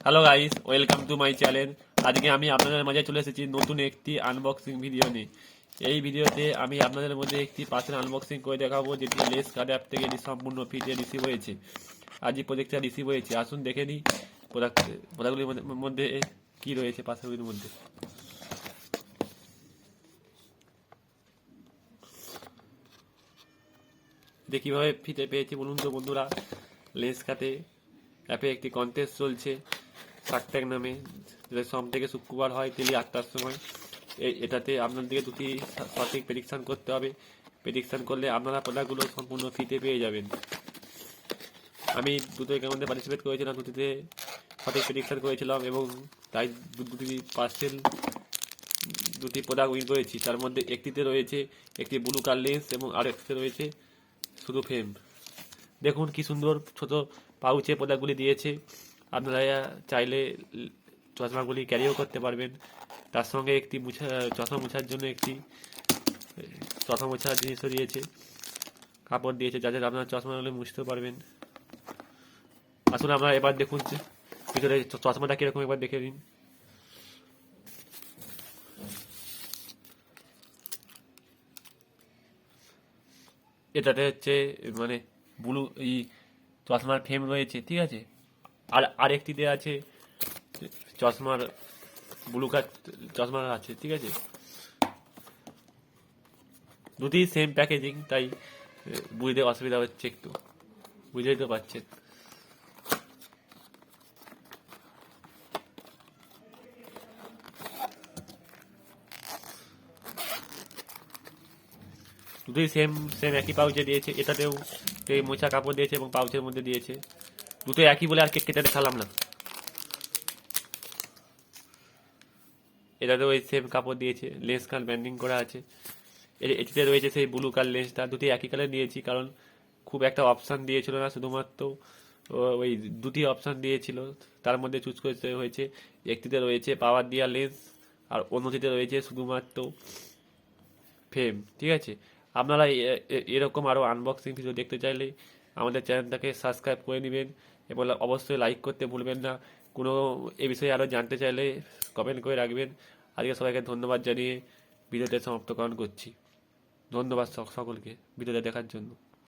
Hello guys, welcome to my channel. আজকে আমি আপনাদের মাঝে চলে এসেছি নতুন একটি আনবক্সিং ভিডিও নিয়ে। এই ভিডিওতে আমি আপনাদের মধ্যে একটি পার্সেল আনবক্সিং করে দেখাবো, যেটি লেস কার্ড অ্যাপ থেকে সম্পূর্ণ ফ্রিতে রিসিভ হয়েছে। আজই প্রজেক্টটা রিসিভ হয়েছে। আসুন দেখে নিই প্রোডাক্টগুলির মধ্যে কী রয়েছে পার্সেলগুলির মধ্যে। এটা কীভাবে ফ্রিতে পেয়েছি বলুন তো বন্ধুরা। লেস কাটে অ্যাপে একটি কন্টেস্ট চলছে শার্ক ট্যাঙ্ক নামে, যেটা সোম থেকে শুক্রবার হয় ডেলি 8টার সময়। এটাতে আপনাদেরকে দুটি সঠিক প্রেডিকশান করতে হবে। প্রেডিকশান করলে আপনারা প্রোডাক্টগুলো সম্পূর্ণ ফ্রিতে পেয়ে যাবেন। আমি দুটোই মধ্যে পার্টিসিপেট করেছিলাম, দুটিতে সঠিক প্রেডিকশান করেছিলাম এবং তাই দুটি পার্সেল দুটি প্রোডাক্ট উইন করেছি। তার মধ্যে একটিতে রয়েছে একটি ব্লু কালার লেন্স এবং আরেকটিতে রয়েছে শুধু ফ্রেম। দেখুন কি সুন্দর ছোট পাউচে প্রোডাক্টগুলি দিয়েছে। আপনারা চাইলে চশমাগুলি ক্যারিও করতে পারবেন। তার সঙ্গে একটি চশমা মোছার জন্য একটি চশমা মোছার জিনিসও দিয়েছে, কাপড় দিয়েছে, যাতে আপনারা চশমাগুলি মুছতে পারবেন। আসলে আমরা এবার দেখুন ভিতরে চশমাটা কিরকম, এবার দেখে নিন। এটাতে হচ্ছে মানে ব্লু চশমার ফ্রেম রয়েছে, ঠিক আছে। আর আরেকটিতে আছে চশমার ব্লু কালার চশমা আছে, ঠিক আছে। দুটি সেম প্যাকেজিং, তাই বুঝতে অসুবিধা হচ্ছে একটু, বুঝতেই তো পারছেন। দুটোই সেম সেম একই পাউচে দিয়েছে। এটাতেও এই মোছা কাপড় দিয়েছে এবং পাউচের মধ্যে দিয়েছে। দুটো একই বলে আর কেটে দেখালাম না। এটাতেও ওই সেম কাপড় দিয়েছে, লেন্স কার্ড ব্যান্ডিং করা আছে। এটিতে রয়েছে সেই ব্লু কালার লেন্সটা। দুটি একই কালার দিয়েছি, কারণ খুব একটা অপশান দিয়েছিল না, শুধুমাত্র ওই দুটি অপশান দিয়েছিল, তার মধ্যে চুজ করতে হয়েছে। একটিতে রয়েছে পাওয়ার দেওয়া লেন্স আর অন্যটিতে রয়েছে শুধুমাত্র ফ্রেম, ঠিক আছে। আপনারা এরকম আরও আনবক্সিং ভিডিও দেখতে চাইলে আমাদের চ্যানেলটাকে সাবস্ক্রাইব করে নেবেন এবং অবশ্যই লাইক করতে ভুলবেন না। কোনো এ বিষয়ে আরও জানতে চাইলে কমেন্ট করে রাখবেন। আজকে সবাইকে ধন্যবাদ জানিয়ে ভিডিওতে সমাপ্তকরণ করছি। ধন্যবাদ সকলকে ভিডিওটা দেখার জন্য।